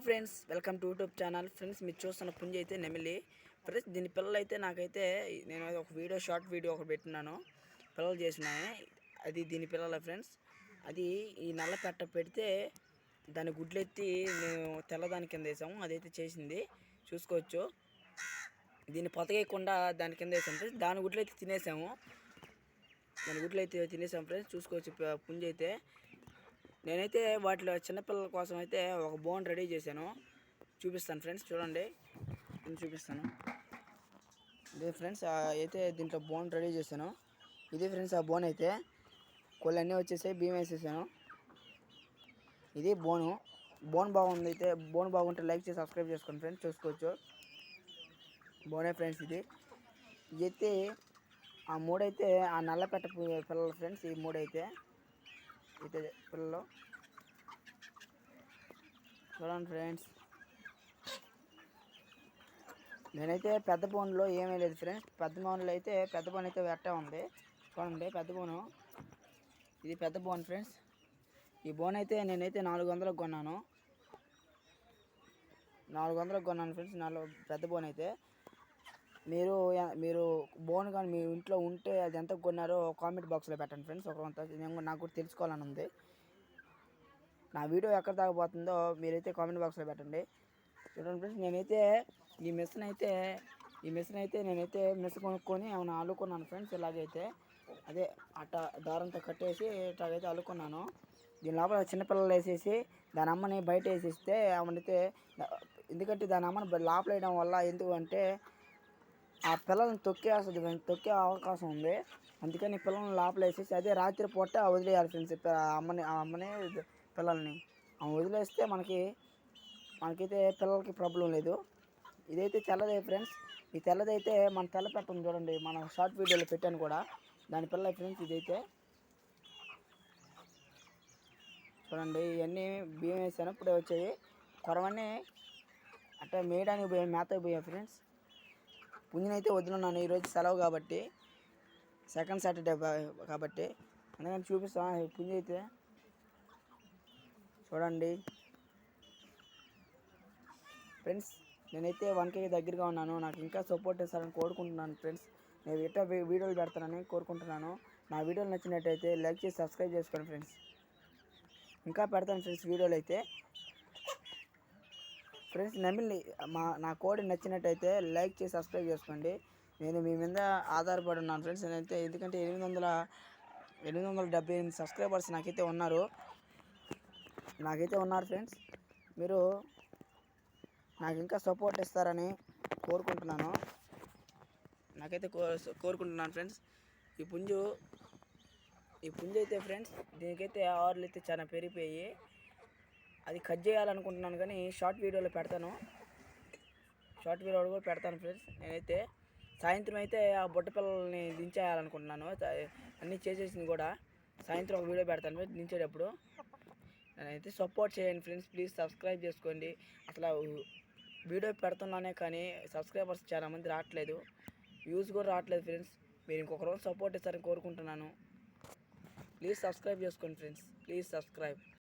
Friends, welcome to YouTube channel. Friends, మీరు చూస్తున్న పుంజి అయితే నెమిలి. ఫ్రెండ్స్, దీని పిల్లలు అయితే నాకైతే నేను ఒక షార్ట్ వీడియో ఒకటి పెట్టినాను. పిల్లలు చేసినాయి. అది దీని పిల్లల ఫ్రెండ్స్. అది ఈ నల్ల పెట్ట పెడితే దాని గుడ్లు ఎత్తి నేను తెల్లదాని కింద వేసాము. అదైతే చేసింది చూసుకోవచ్చు. దీన్ని పొతగేయకుండా దాని కింద వేసాము ఫ్రెండ్స్. దాని గుడ్లు అయితే తినేసాము. ఫ్రెండ్స్ చూసుకోవచ్చు. పుంజి అయితే నేనైతే వాటిలో చిన్నపిల్లల కోసం అయితే ఒక బోన్ రెడీ చేశాను. చూపిస్తాను ఫ్రెండ్స్, చూడండి. నేను చూపిస్తాను. ఇదే ఫ్రెండ్స్, అయితే దీంట్లో బోన్ రెడీ చేశాను. ఇదే ఫ్రెండ్స్ ఆ బోన్ అయితే. కోళ్ళు అన్నీ వచ్చేసాయి, బియ్యం వేసేసాను. ఇది బోన్ బాగుంది. అయితే బోన్ బాగుంటే లైక్ చేసి సబ్స్క్రైబ్ చేసుకోండి ఫ్రెండ్స్. చూసుకోవచ్చు బోనే ఫ్రెండ్స్. ఇది అయితే ఆ మూడైతే ఆ నల్లపెట్ట పిల్లలు ఫ్రెండ్స్. ఈ మూడైతే అయితే పిల్లలు చూడండి ఫ్రెండ్స్. నేనైతే పెద్ద బోన్లో ఏమీ లేదు ఫ్రెండ్స్. పెద్ద బోన్ అయితే వెట్టే ఉంది. చూడండి పెద్ద బోను. ఇది పెద్ద బోన్ ఫ్రెండ్స్. ఈ బోన్ అయితే నేనైతే 400కు కొన్నాను. 400కు కొన్నాను ఫ్రెండ్స్. పెద్ద బోన్ అయితే మీరు బోన్ కానీ మీ ఇంట్లో ఉంటే అది ఎంత కొన్నారో కామెంట్ బాక్స్లో పెట్టండి ఫ్రెండ్స్. నాకు కూడా తెలుసుకోవాలని ఉంది. నా వీడియో ఎక్కడ దాకపోతుందో మీరైతే కామెంట్ బాక్స్లో పెట్టండి. చూడండి ఫ్రెండ్స్, నేనైతే ఈ మిషన్ అయితే నేనైతే కొనుక్కొని ఏమైనా అల్లుకున్నాను ఫ్రెండ్స్. ఇలాగైతే అదే దారంతో కట్టేసి ఇట్లాగైతే అల్లుకున్నాను. దీని లోపల చిన్నపిల్లలు వేసేసి దాని అమ్మని బయట వేసేస్తే ఆమెనైతే, ఎందుకంటే దాని అమ్మని లోపల వేయడం వల్ల ఎందుకంటే ఆ పిల్లల్ని తొక్కే అవకాశం ఉంది. అందుకని పిల్లల్ని లోపల వేసేసి అదే రాత్రి పూట వదిలేయాలి ఫ్రెండ్స్. అమ్మని పిల్లల్ని వదిలేస్తే మనకైతే పిల్లలకి ప్రాబ్లం లేదు. ఇదైతే తెల్లదే ఫ్రెండ్స్. ఈ తెల్లదైతే మన తెల్ల పెట్టను చూడండి, మన షార్ట్ వీడియోలో పెట్టాను కూడా. దాని పిల్ల ఫ్రెండ్స్. ఇదైతే చూడండి, ఇవన్నీ బియ్యం వేసాను ఇప్పుడే వచ్చాయి. కొరవన్నీ అంటే మేయడానికి మేతకు పోయాయి ఫ్రెండ్స్. పుంజినైతే వదిలిన్నాను ఈరోజు సెలవు కాబట్టి, సెకండ్ సాటర్డే కాబట్టి. అందుకని చూపిస్తాను పుంజి అయితే. చూడండి ఫ్రెండ్స్, నేనైతే 1K దగ్గరగా ఉన్నాను. నాకు ఇంకా సపోర్ట్ చేస్తారని కోరుకుంటున్నాను ఫ్రెండ్స్. నేను ఇట్లా వీడియోలు పెడతానని కోరుకుంటున్నాను. నా వీడియోలు నచ్చినట్టయితే లైక్ చేసి సబ్స్క్రైబ్ చేసుకోండి ఫ్రెండ్స్. ఇంకా పెడతాను ఫ్రెండ్స్ వీడియోలు అయితే. ఫ్రెండ్స్, నా కోడి నచ్చినట్టయితే లైక్ చేసి సబ్స్క్రైబ్ చేసుకోండి. నేను మీ మీద ఆధారపడి ఉన్నాను ఫ్రెండ్స్. నేనైతే ఎందుకంటే 878 సబ్స్క్రైబర్స్ నాకైతే ఉన్నారు ఫ్రెండ్స్. మీరు నాకు ఇంకా సపోర్ట్ ఇస్తారని కోరుకుంటున్నాను. కోరుకుంటున్నాను ఫ్రెండ్స్. ఈ పుంజు అయితే ఫ్రెండ్స్, దీనికైతే ఆర్లు అయితే చాలా పెరిగిపోయి అది కట్ చేయాలనుకుంటున్నాను, కానీ షార్ట్ వీడియోలో కూడా పెడతాను ఫ్రెండ్స్. నేనైతే సాయంత్రం అయితే ఆ బుట్ట పిల్లల్ని దించేయాలనుకుంటున్నాను. అన్నీ చేసేసింది కూడా. సాయంత్రం ఒక వీడియో పెడతాను ఫ్రెండ్స్ దించేటప్పుడు. నేనైతే సపోర్ట్ చేయండి ఫ్రెండ్స్. ప్లీజ్ సబ్స్క్రైబ్ చేసుకోండి. అసలు వీడియో పెడుతున్నానే కానీ సబ్స్క్రైబర్స్ చాలామంది రావట్లేదు, వ్యూస్ కూడా రావట్లేదు ఫ్రెండ్స్. మీరు ఇంకొక రోజు సపోర్ట్ ఇస్తారని కోరుకుంటున్నాను. ప్లీజ్ సబ్స్క్రైబ్ చేసుకోండి ఫ్రెండ్స్. Please subscribe.